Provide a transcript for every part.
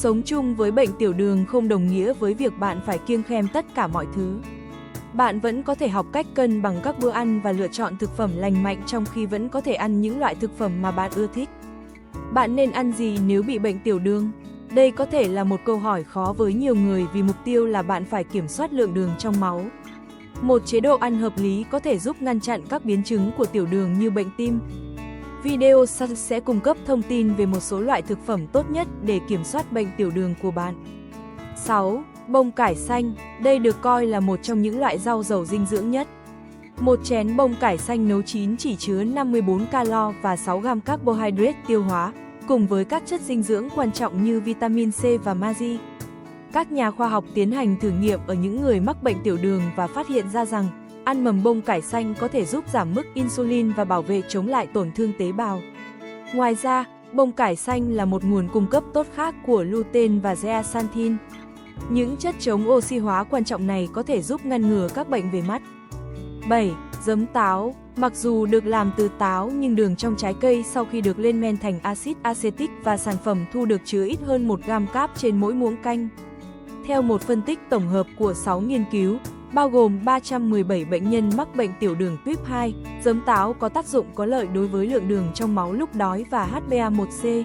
Sống chung với bệnh tiểu đường không đồng nghĩa với việc bạn phải kiêng khem tất cả mọi thứ. Bạn vẫn có thể học cách cân bằng các bữa ăn và lựa chọn thực phẩm lành mạnh trong khi vẫn có thể ăn những loại thực phẩm mà bạn ưa thích. Bạn nên ăn gì nếu bị bệnh tiểu đường? Đây có thể là một câu hỏi khó với nhiều người vì mục tiêu là bạn phải kiểm soát lượng đường trong máu. Một chế độ ăn hợp lý có thể giúp ngăn chặn các biến chứng của tiểu đường như bệnh tim. Video sẽ cung cấp thông tin về một số loại thực phẩm tốt nhất để kiểm soát bệnh tiểu đường của bạn. 6. Bông cải xanh. Đây được coi là một trong những loại rau giàu dinh dưỡng nhất. Một chén bông cải xanh nấu chín chỉ chứa 54 calo và 6 gam carbohydrate tiêu hóa, cùng với các chất dinh dưỡng quan trọng như vitamin C và magie. Các nhà khoa học tiến hành thử nghiệm ở những người mắc bệnh tiểu đường và phát hiện ra rằng ăn mầm bông cải xanh có thể giúp giảm mức insulin và bảo vệ chống lại tổn thương tế bào. Ngoài ra, bông cải xanh là một nguồn cung cấp tốt khác của lutein và zeaxanthin. Những chất chống oxy hóa quan trọng này có thể giúp ngăn ngừa các bệnh về mắt. 7. Giấm táo. Mặc dù được làm từ táo nhưng đường trong trái cây sau khi được lên men thành axit acetic và sản phẩm thu được chứa ít hơn 1 gam carb trên mỗi muỗng canh. Theo một phân tích tổng hợp của 6 nghiên cứu, bao gồm 317 bệnh nhân mắc bệnh tiểu đường tuyếp 2, giấm táo có tác dụng có lợi đối với lượng đường trong máu lúc đói và HbA1c.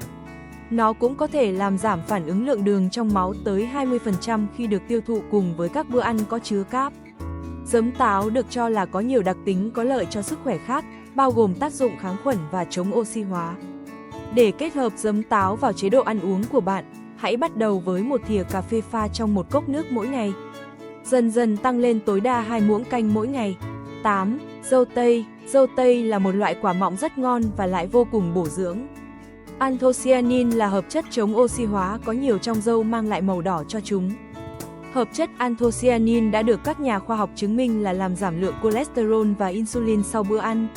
Nó cũng có thể làm giảm phản ứng lượng đường trong máu tới 20% khi được tiêu thụ cùng với các bữa ăn có chứa carb. Giấm táo được cho là có nhiều đặc tính có lợi cho sức khỏe khác, bao gồm tác dụng kháng khuẩn và chống oxy hóa. Để kết hợp giấm táo vào chế độ ăn uống của bạn, hãy bắt đầu với một thìa cà phê pha trong một cốc nước mỗi ngày. Dần dần tăng lên tối đa 2 muỗng canh mỗi ngày. 8. Dâu tây. Dâu tây là một loại quả mọng rất ngon và lại vô cùng bổ dưỡng. Anthocyanin là hợp chất chống oxy hóa có nhiều trong dâu mang lại màu đỏ cho chúng. Hợp chất anthocyanin đã được các nhà khoa học chứng minh là làm giảm lượng cholesterol và insulin sau bữa ăn.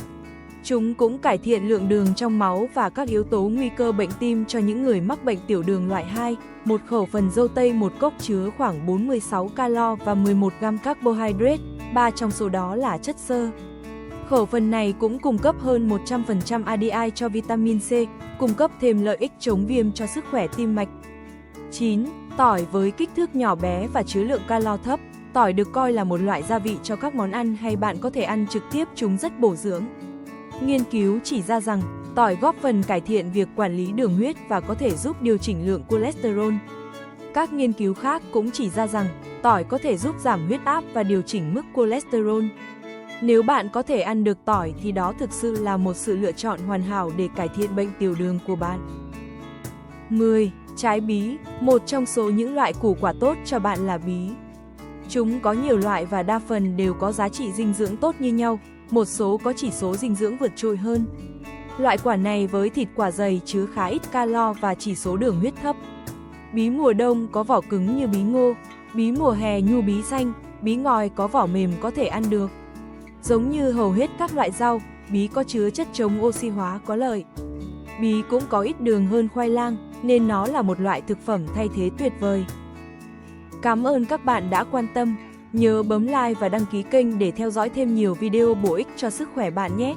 Chúng cũng cải thiện lượng đường trong máu và các yếu tố nguy cơ bệnh tim cho những người mắc bệnh tiểu đường loại 2. Một khẩu phần dâu tây một cốc chứa khoảng 46 calo và 11 gam carbohydrate, 3 trong số đó là chất xơ. Khẩu phần này cũng cung cấp hơn 100% ADI cho vitamin C, cung cấp thêm lợi ích chống viêm cho sức khỏe tim mạch. 9. Tỏi. Với kích thước nhỏ bé và chứa lượng calo thấp, tỏi được coi là một loại gia vị cho các món ăn hay bạn có thể ăn trực tiếp, chúng rất bổ dưỡng. Nghiên cứu chỉ ra rằng tỏi góp phần cải thiện việc quản lý đường huyết và có thể giúp điều chỉnh lượng cholesterol. Các nghiên cứu khác cũng chỉ ra rằng tỏi có thể giúp giảm huyết áp và điều chỉnh mức cholesterol. Nếu bạn có thể ăn được tỏi thì đó thực sự là một sự lựa chọn hoàn hảo để cải thiện bệnh tiểu đường của bạn. 10. Trái bí. Một trong số những loại củ quả tốt cho bạn là bí. Chúng có nhiều loại và đa phần đều có giá trị dinh dưỡng tốt như nhau, một số có chỉ số dinh dưỡng vượt trội hơn. Loại quả này với thịt quả dày chứa khá ít calo và chỉ số đường huyết thấp. Bí mùa đông có vỏ cứng như bí ngô, bí mùa hè như bí xanh, bí ngòi có vỏ mềm có thể ăn được. Giống như hầu hết các loại rau, bí có chứa chất chống oxy hóa có lợi. Bí cũng có ít đường hơn khoai lang, nên nó là một loại thực phẩm thay thế tuyệt vời. Cảm ơn các bạn đã quan tâm. Nhớ bấm like và đăng ký kênh để theo dõi thêm nhiều video bổ ích cho sức khỏe bạn nhé.